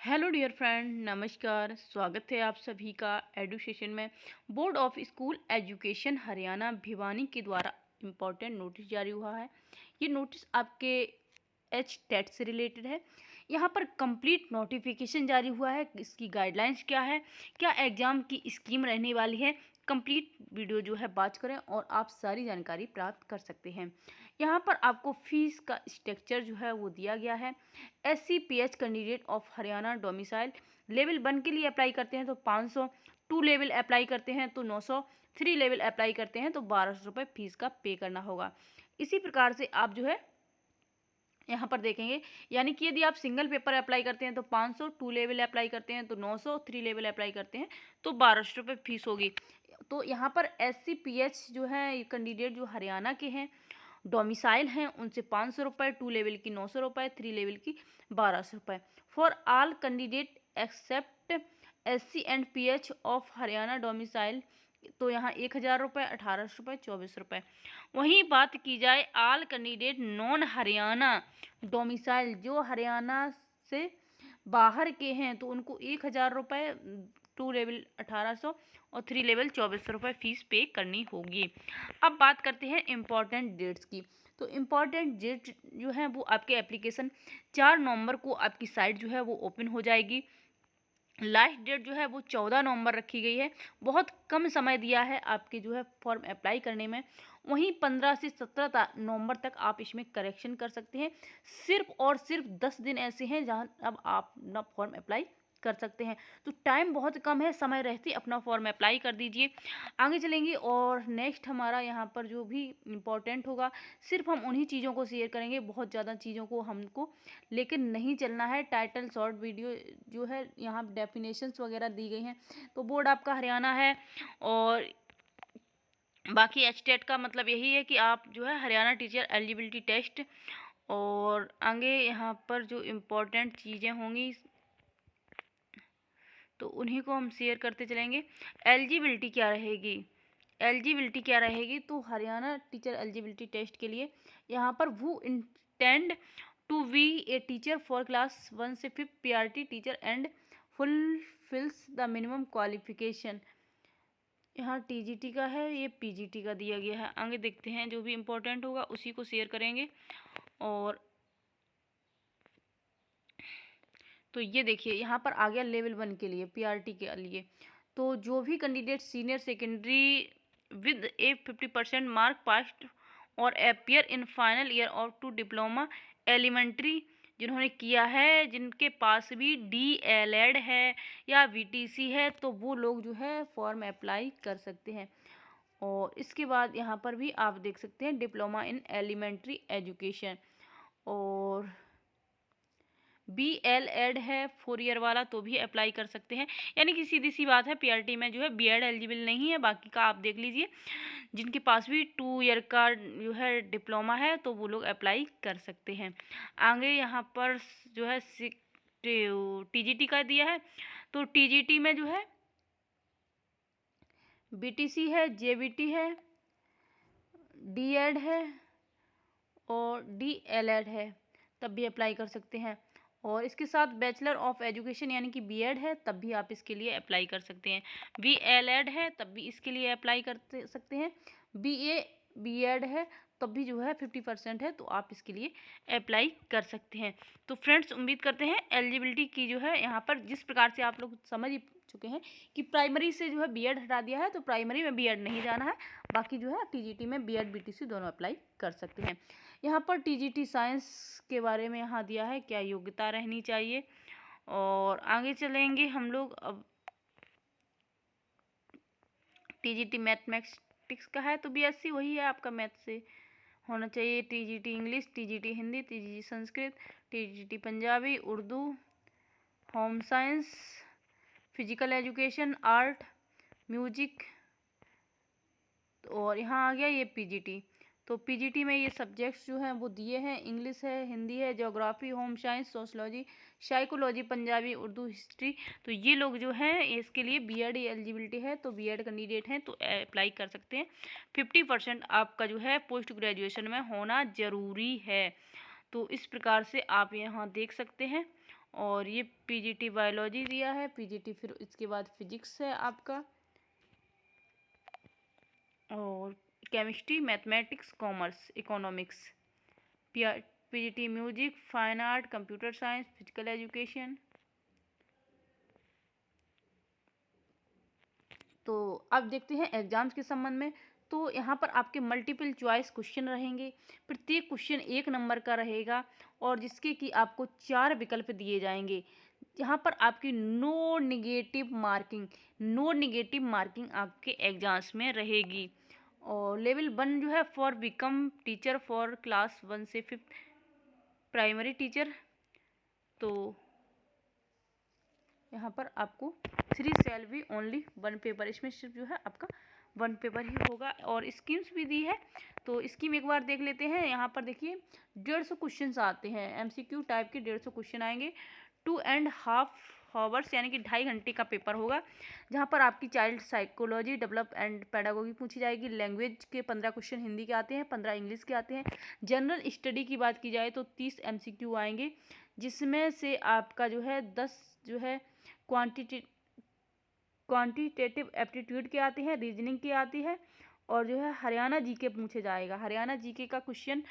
Hello dear friend, नमस्कार। स्वागत है आप सभी का एडुकेशन में। Board of school education Haryana Bhiwani के द्वारा इम्पोर्टेंट नोटिस जारी हुआ है। ये नोटिस आपके एच टेट से रिलेटेड है। यहाँ पर कंप्लीट नोटिफिकेशन जारी हुआ है। इसकी गाइडलाइंस क्या है, क्या एग्ज़ाम की स्कीम रहने वाली है, कंप्लीट वीडियो जो है बात करें और आप सारी जानकारी प्राप्त कर सकते हैं। यहाँ पर आपको फीस का स्ट्रक्चर जो है वो दिया गया है। SCPH candidate of Haryana domicile level 1 के लिए अप्लाई करते हैं तो 500, 2 लेवल अप्लाई करते हैं तो 900, 3 लेवल अप्लाई करते हैं तो 1200 रुपये फीस का पे करना होगा। इसी प्रकार से आप जो है यहाँ पर देखेंगे, यानी कि यदि आप सिंगल पेपर अप्लाई करते हैं तो 500, 2 लेवल अप्लाई करते हैं तो 900, 3 लेवल अप्लाई करते हैं तो 1200 रुपये फीस होगी। तो यहाँ पर SCPH जो है कैंडिडेट जो हरियाणा के हैं, डोमिसाइल हैं, उनसे 500 रुपये, 2 लेवल की 900 रुपये, 3 लेवल की 1200 रुपये। For all candidate except SC&PH of Haryana domicile तो यहाँ 1000 रुपये, 1800 रुपये, 2400 रुपये। वहीं बात की जाए all candidate non Haryana domicile, जो हरियाणा से बाहर के हैं तो उनको 1000 रुपये, 2 लेवल 1800 और 3 लेवल 2400 रुपये फीस पे करनी होगी। अब बात करते हैं इम्पॉर्टेंट डेट्स की। तो इम्पॉर्टेंट डेट जो है वो आपके एप्लीकेशन 4 नवंबर को आपकी साइट जो है वो ओपन हो जाएगी। लास्ट डेट जो है वो 14 नवंबर रखी गई है। बहुत कम समय दिया है आपके जो है फॉर्म अप्लाई करने में। वहीं 15 से 17 नवंबर तक आप इसमें करेक्शन कर सकते हैं। सिर्फ और सिर्फ 10 दिन ऐसे हैं जहां अब आप अपना फॉर्म अप्लाई कर सकते हैं। तो टाइम बहुत कम है, समय रहते अपना फॉर्म अप्लाई कर दीजिए। आगे चलेंगे और नेक्स्ट हमारा यहाँ पर जो भी इम्पोर्टेंट होगा, सिर्फ हम उन्हीं चीज़ों को शेयर करेंगे, बहुत ज़्यादा चीज़ों को हमको लेकिन नहीं चलना है। टाइटल शॉर्ट वीडियो जो है यहाँ डेफिनेशंस वगैरह दी गई हैं। तो बोर्ड आपका हरियाणा है और बाकी एचटेट का मतलब यही है कि आप जो है हरियाणा टीचर एलिजिबिलिटी टेस्ट, और आगे यहाँ पर जो इम्पोर्टेंट चीज़ें होंगी तो उन्हीं को हम शेयर करते चलेंगे। एलिजिबिलिटी क्या रहेगी, एलिजिबिलिटी क्या रहेगी तो हरियाणा टीचर एलिजिबिलिटी टेस्ट के लिए यहाँ पर वो intend to be a teacher for class 1 से 5 PRT teacher and fulfills the minimum qualification. यहाँ TGT का है, ये PGT का दिया गया है। आगे देखते हैं, जो भी इम्पोर्टेंट होगा उसी को शेयर करेंगे। और तो ये देखिए यहाँ पर आ गया लेवल 1 के लिए PRT के लिए। तो जो भी candidate senior secondary with a 50% mark passed और appear in final year of two diploma elementary जिन्होंने किया है, जिनके पास भी DLED है या VTC है, तो वो लोग जो है फॉर्म अप्लाई कर सकते हैं। और इसके बाद यहाँ पर भी आप देख सकते हैं डिप्लोमा इन एलिमेंट्री एजुकेशन, और BLED है 4 ईयर वाला तो भी अप्लाई कर सकते हैं। यानी कि सीधी सी बात है, PRT में जो है BEd एलिजिबल नहीं है, बाकी का आप देख लीजिए। जिनके पास भी 2 ईयर का जो है डिप्लोमा है तो वो लोग अप्लाई कर सकते हैं। आगे यहाँ पर जो है TGT का दिया है। तो TGT में जो है BTC है, JBT है, DED है और DLED है, तब भी अप्लाई कर सकते हैं। और इसके साथ बैचलर ऑफ एजुकेशन यानी कि BEd है, तब भी आप इसके लिए अप्लाई कर सकते हैं। BLED है तब भी इसके लिए अप्लाई कर सकते हैं। BA BEd है तब भी जो है 50% है तो आप इसके लिए अप्लाई कर सकते हैं। तो फ्रेंड्स, उम्मीद करते हैं एलिजिबिलिटी की जो है यहाँ पर जिस प्रकार से आप लोग समझ चुके हैं कि प्राइमरी से जो है BEd हटा दिया है, तो प्राइमरी में BEd नहीं जाना है। बाकी जो है TGT में BEd BTC दोनों अप्लाई कर सकते हैं। यहाँ पर TGT साइंस के बारे में यहाँ दिया है, क्या योग्यता रहनी चाहिए। और आगे चलेंगे हम लोग। अब TGT मैथमेटिक्स का है तो BSc वही है आपका, मैथ से होना चाहिए। TGT English, TGT Hindi, TGT Sanskrit, TGT Punjabi, Urdu, home science, physical education, art, music. और यहाँ आ गया ये PGT। तो PGT में ये सब्जेक्ट्स जो हैं वो दिए हैं, इंग्लिश है, हिंदी है, geography, home science, sociology, psychology, Punjabi, Urdu, history. तो ये लोग जो हैं इसके लिए BEd एलिजिबिलिटी है तो BEd कैंडिडेट हैं तो अप्लाई कर सकते हैं। 50% आपका जो है पोस्ट ग्रेजुएशन में होना ज़रूरी है। तो इस प्रकार से आप यहाँ देख सकते हैं। और ये पीजीटी बायोलॉजी दिया है, पीजीटी फिर इसके बाद फिजिक्स है आपका, और chemistry, mathematics, commerce, economics, PGT music, fine art, computer science, physical education. तो अब देखते हैं एग्जाम्स के संबंध में। तो यहाँ पर आपके मल्टीपल चॉइस क्वेश्चन रहेंगे, प्रत्येक क्वेश्चन 1 नंबर का रहेगा और जिसके कि आपको 4 विकल्प दिए जाएंगे। यहाँ पर आपकी नो नेगेटिव मार्किंग आपके एग्जाम्स में रहेगी। और लेवल 1 जो है for become teacher for class 1 से 5 प्राइमरी टीचर। तो यहाँ पर आपको 3 शैल बी ओनली 1 पेपर, इसमें सिर्फ जो है आपका 1 पेपर ही होगा। और स्कीम्स भी दी है, तो स्कीम एक बार देख लेते हैं। यहाँ पर देखिए 150 क्वेश्चन आते हैं, एमसीक्यू टाइप के 150 क्वेश्चन आएंगे। 2.5 आवर्स यानी कि 2.5 घंटे का पेपर होगा, जहाँ पर आपकी child psychology, develop and pedagogy पूछी जाएगी। लैंग्वेज के 15 क्वेश्चन हिंदी के आते हैं, 15 इंग्लिश के आते हैं। जनरल स्टडी की बात की जाए तो 30 एमसीक्यू आएंगे, जिसमें से आपका जो है 10 जो है क्वांटिटेटिव एप्टीट्यूड के आती है, रीजनिंग की आती है, और जो है हरियाणा जीके पूछे जाएगा। हरियाणा जीके का क्वेश्चन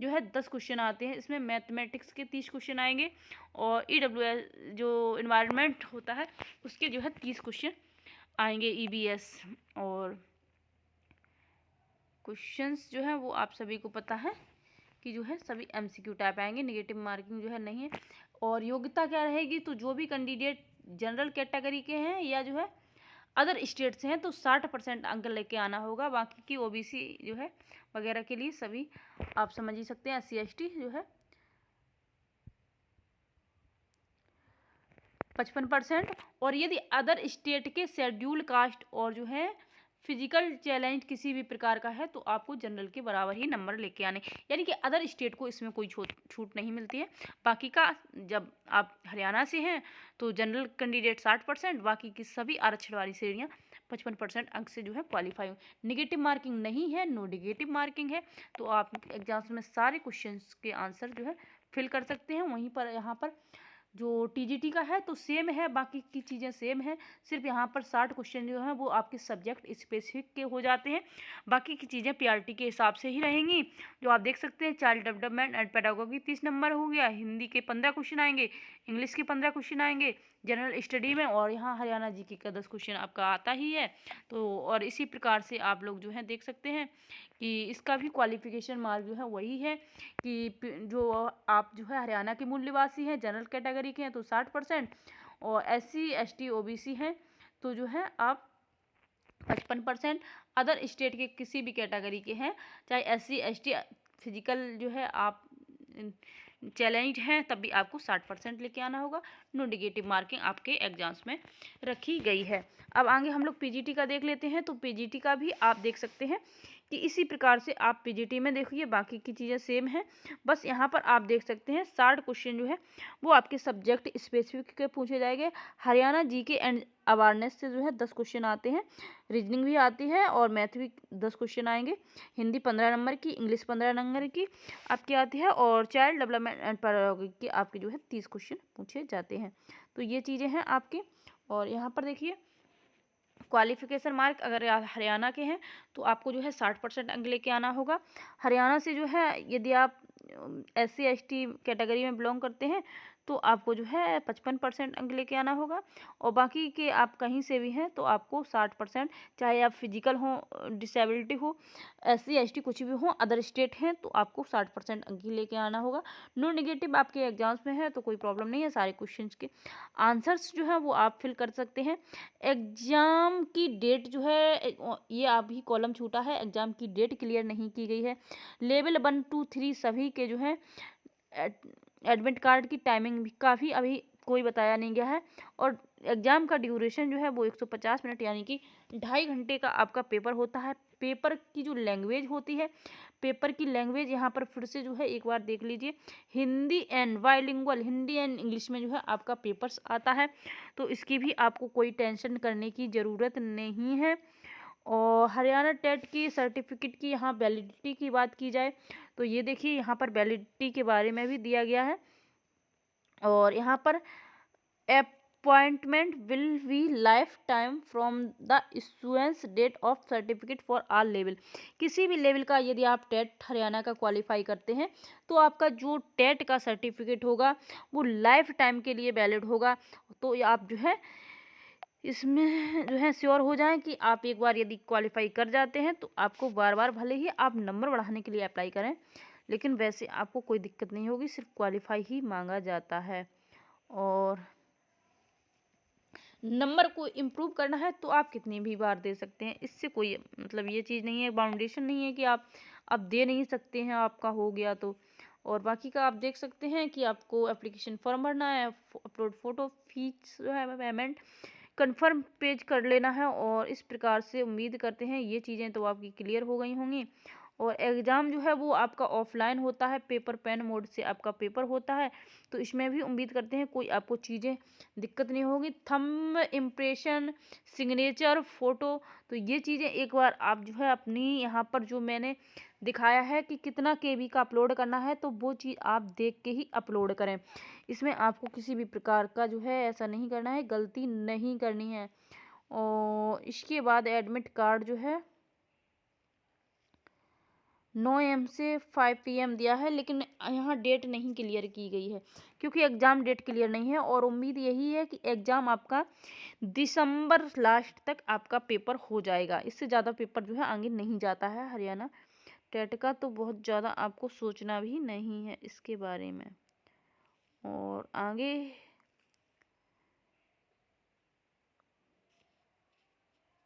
जो है 10 क्वेश्चन आते हैं, इसमें मैथमेटिक्स के 30 क्वेश्चन आएंगे, और ईडब्ल्यूएस जो इन्वायरमेंट होता है उसके जो है 30 क्वेश्चन आएंगे, ईबीएस। और क्वेश्चंस जो है वो आप सभी को पता है कि जो है सभी एमसीक्यू टाइप आएंगे, नेगेटिव मार्किंग जो है नहीं है। और योग्यता क्या रहेगी, तो जो भी कैंडिडेट जनरल कैटेगरी के हैं या जो है अदर स्टेट से हैं तो 60% अंक लेके आना होगा। बाकी की ओबीसी जो है वगैरह के लिए सभी आप समझ ही सकते हैं, SC ST जो है 55%। और यदि अदर स्टेट के शेड्यूल कास्ट और जो है फिजिकल चैलेंज किसी भी प्रकार का है तो आपको जनरल के बराबर ही नंबर लेके आने, यानी कि अदर स्टेट को इसमें कोई छूट नहीं मिलती है। बाकी का जब आप हरियाणा से हैं तो जनरल कैंडिडेट 60%, बाकी की सभी आरक्षण वाली श्रेणियाँ 55% अंक से जो है क्वालिफाई हो। निगेटिव मार्किंग नहीं है, नो निगेटिव मार्किंग है। तो आप एग्जाम्स में सारे क्वेश्चन के आंसर जो है फिल कर सकते हैं। वहीं पर यहाँ पर जो टीजीटी का है तो सेम है, बाकी की चीज़ें सेम है, सिर्फ यहाँ पर 60 क्वेश्चन जो हैं वो आपके सब्जेक्ट स्पेसिफिक के हो जाते हैं। बाकी की चीज़ें पीआरटी के हिसाब से ही रहेंगी, जो आप देख सकते हैं। Child development and pedagogy 30 number हो गया, हिंदी के 15 क्वेश्चन आएंगे, इंग्लिश के 15 क्वेश्चन आएंगे जनरल स्टडी में, और यहाँ हरियाणा जीके का 10 क्वेश्चन आपका आता ही है। तो और इसी प्रकार से आप लोग जो है देख सकते हैं कि इसका भी क्वालिफिकेशन मार्क जो है वही है कि जो आप जो है हरियाणा के मूल निवासी हैं, जनरल कैटेगरी के हैं तो 60%, और SC ST OBC हैं तो जो है आप 55%, अदर स्टेट के किसी भी कैटेगरी के हैं, चाहे SC ST फिजिकल जो है आप चैलेंज हैं तब भी आपको 60% लेके आना होगा। नो नेगेटिव मार्किंग आपके एग्जाम्स में रखी गई है। अब आगे हम लोग पीजीटी का देख लेते हैं। तो पीजीटी का भी आप देख सकते हैं कि इसी प्रकार से आप पीजीटी में देखिए, बाकी की चीज़ें सेम हैं, बस यहाँ पर आप देख सकते हैं 60 क्वेश्चन जो है वो आपके सब्जेक्ट स्पेसिफिक के पूछे जाएंगे। हरियाणा जीके एंड अवेयरनेस से जो है 10 क्वेश्चन आते हैं, रीजनिंग भी आती है, और मैथ भी 10 क्वेश्चन आएंगे। हिंदी 15 नंबर की, इंग्लिश 15 नंबर की आपकी आती है, और चाइल्ड डेवलपमेंट एंड पेडागोगी की आपके जो है 30 क्वेश्चन पूछे जाते हैं। तो ये चीज़ें हैं आपके। और यहाँ पर देखिए क्वालिफिकेशन मार्क अगर हरियाणा के हैं तो आपको जो है 60% अंक लेके आना होगा। हरियाणा से जो है यदि आप SC ST कैटेगरी में बिलोंग करते हैं तो आपको जो है 55% अंक लेके आना होगा, और बाकी के आप कहीं से भी हैं तो आपको 60%, चाहे आप फिजिकल हो, डिसेबिलिटी हो, SC ST कुछ भी हो, अदर स्टेट हैं तो आपको 60% अंक ही लेके आना होगा। नो नेगेटिव आपके एग्जाम्स में है तो कोई प्रॉब्लम नहीं है, सारे क्वेश्चन के आंसर्स जो है वो आप फिल कर सकते हैं। एग्ज़ाम की डेट जो है ये अभी कॉलम छूटा है, एग्ज़ाम की डेट क्लियर नहीं की गई है। लेवल 1 2 3 सभी के जो है एडमिट कार्ड की टाइमिंग भी काफ़ी अभी कोई बताया नहीं गया है, और एग्ज़ाम का ड्यूरेशन जो है वो 150 मिनट यानी कि 2.5 घंटे का आपका पेपर होता है। पेपर की जो लैंग्वेज होती है, पेपर की लैंग्वेज यहाँ पर फिर से जो है एक बार देख लीजिए, Hindi and bilingual, Hindi and English में जो है आपका पेपर्स आता है, तो इसकी भी आपको कोई टेंशन करने की ज़रूरत नहीं है। और हरियाणा टेट की सर्टिफिकेट की यहाँ वैलिडिटी की बात की जाए तो ये देखिए यहाँ पर वैलिडिटी के बारे में भी दिया गया है। और यहाँ पर appointment will be lifetime from the issuance date of certificate for all level. किसी भी लेवल का यदि आप टेट हरियाणा का क्वालिफाई करते हैं तो आपका जो टेट का सर्टिफिकेट होगा वो लाइफ टाइम के लिए वैलिड होगा। तो आप जो है इसमें जो है श्योर हो जाएं कि आप एक बार यदि क्वालिफाई कर जाते हैं तो आपको बार बार, भले ही आप नंबर बढ़ाने के लिए अप्लाई करें, लेकिन वैसे आपको कोई दिक्कत नहीं होगी, सिर्फ क्वालिफाई ही मांगा जाता है। और नंबर को इम्प्रूव करना है तो आप कितनी भी बार दे सकते हैं, इससे कोई मतलब ये चीज़ नहीं है, बाउंडेशन नहीं है कि आप दे नहीं सकते हैं, आपका हो गया तो। और बाकी का आप देख सकते हैं कि आपको एप्लीकेशन फॉर्म भरना है, अपलोड फ़ोटो, फीस जो है पेमेंट कंफर्म पेज कर लेना है। और इस प्रकार से उम्मीद करते हैं ये चीज़ें तो आपकी क्लियर हो गई होंगी। और एग्ज़ाम जो है वो आपका ऑफलाइन होता है, पेपर पेन मोड से आपका पेपर होता है। तो इसमें भी उम्मीद करते हैं कोई आपको चीज़ें दिक्कत नहीं होगी। थंब इम्प्रेशन, सिग्नेचर, फ़ोटो, तो ये चीज़ें एक बार आप जो है अपनी यहाँ पर जो मैंने दिखाया है कि कितना केबी का अपलोड करना है, तो वो चीज़ आप देख के ही अपलोड करें। इसमें आपको किसी भी प्रकार का जो है ऐसा नहीं करना है, गलती नहीं करनी है। और इसके बाद एडमिट कार्ड जो है 9 AM से 5 PM दिया है, लेकिन यहाँ डेट नहीं क्लियर की गई है क्योंकि एग्ज़ाम डेट क्लियर नहीं है। और उम्मीद यही है कि एग्ज़ाम आपका दिसंबर लास्ट तक आपका पेपर हो जाएगा। इससे ज़्यादा पेपर जो है आगे नहीं जाता है हरियाणा टेट का, तो बहुत ज़्यादा आपको सोचना भी नहीं है इसके बारे में। और आगे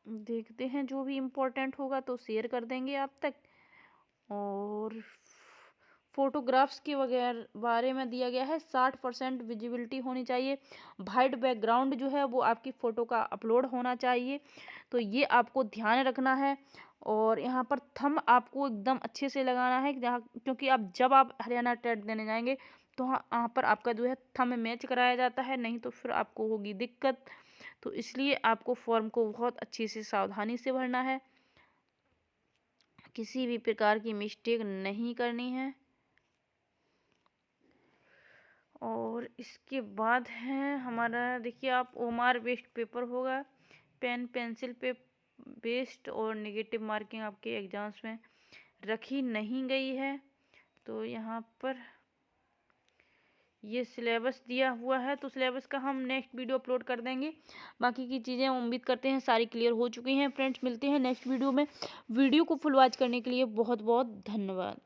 देखते हैं, जो भी इम्पोर्टेंट होगा तो शेयर कर देंगे आप तक। और फोटोग्राफ्स के वगैरह बारे में दिया गया है 60% विजिबिलिटी होनी चाहिए, वाइट बैकग्राउंड जो है वो आपकी फ़ोटो का अपलोड होना चाहिए, तो ये आपको ध्यान रखना है। और यहाँ पर थंब आपको एकदम अच्छे से लगाना है, जहाँ क्योंकि जब आप हरियाणा टेट देने जाएंगे तो यहाँ पर आपका जो है थंब मैच कराया जाता है, नहीं तो फिर आपको होगी दिक्कत। तो इसलिए आपको फॉर्म को बहुत अच्छे से सावधानी से भरना है, किसी भी प्रकार की मिस्टेक नहीं करनी है। और इसके बाद है हमारा, देखिए आप ओमार बेस्ड पेपर होगा, पेन पेंसिल पे बेस्ड, और नेगेटिव मार्किंग आपके एग्जाम्स में रखी नहीं गई है। तो यहाँ पर ये सिलेबस दिया हुआ है, तो सिलेबस का हम नेक्स्ट वीडियो अपलोड कर देंगे। बाकी की चीज़ें उम्मीद करते हैं सारी क्लियर हो चुकी हैं। फ्रेंड्स, मिलते हैं नेक्स्ट वीडियो में। वीडियो को फुल वॉच करने के लिए बहुत बहुत धन्यवाद।